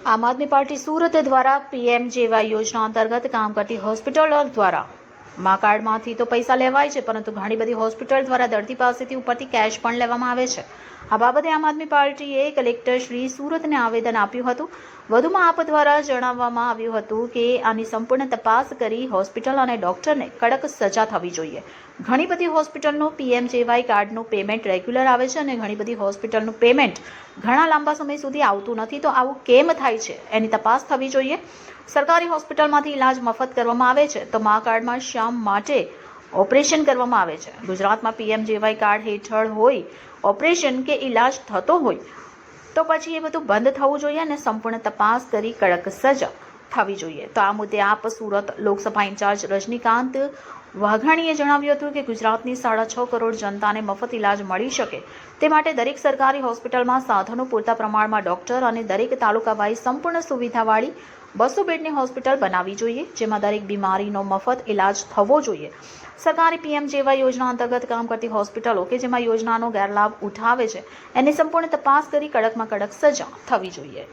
આમ આદમી પાર્ટી સુરત દ્વારા પીએમજેવાય યોજના અંતર્ગત કામ કરતી હોસ્પિટલો દ્વારા માં કાર્ડમાંથી તો પૈસા લેવાય છે, પરંતુ ઘણી બધી હોસ્પિટલ દ્વારા દર્દી પાસેથી ઉપરથી કેશ પણ લેવામાં આવે છે. આ બાબતે આમ આદમી પાર્ટીએ કલેક્ટર શ્રી સુરતને આવેદન આપ્યું હતું. વધુમાં આપ દ્વારા જણાવવામાં આવ્યું હતું કે આની સંપૂર્ણ તપાસ કરી હોસ્પિટલ અને ડોક્ટરને કડક સજા થવી જોઈએ. ઘણી બધી હોસ્પિટલનું પીએમજેવાય કાર્ડનું પેમેન્ટ રેગ્યુલર આવે છે અને ઘણી બધી હોસ્પિટલનું પેમેન્ટ ઘણા લાંબા સમય સુધી આવતું નથી. તો આવું કેમ થાય છે એની તપાસ થવી જોઈએ. સરકારી હોસ્પિટલમાંથી ઇલાજ મફત કરવામાં આવે છે, તો મા કાર્ડમાં શા માટે ઓપરેશન કરવામાં આવે છે? ગુજરાતમાં પીએમજેવાય કાર્ડ હેઠળ હોય ઓપરેશન કે ઇલાજ થતો હોય તો પછી એ બધું બંધ થવું જોઈએ અને સંપૂર્ણ તપાસ કરી કડક સજા થવી જોઈએ. તો આ મુદ્દે આપ સુરત લોકસભા ઇન્ચાર્જ રજનીકાંત વાઘાણીએ જણાવ્યું હતું કે ગુજરાતની 6.5 કરોડ જનતાને મફત ઇલાજ મળી શકે તે માટે દરેક સરકારી હોસ્પિટલમાં સાધનો પૂરતા પ્રમાણમાં ડોક્ટર અને દરેક તાલુકા વાઇઝ સંપૂર્ણ સુવિધાવાળી 200 બેડની હોસ્પિટલ બનાવવી જોઈએ, જેમાં દરેક બીમારીનો મફત ઇલાજ થવો જોઈએ. સરકારી પીએમજેવાય યોજના અંતર્ગત કામ કરતી હોસ્પિટલો કે જેમાં યોજનાનો ગેરલાભ ઉઠાવે છે એની સંપૂર્ણ તપાસ કરી કડકમાં કડક સજા થવી જોઈએ.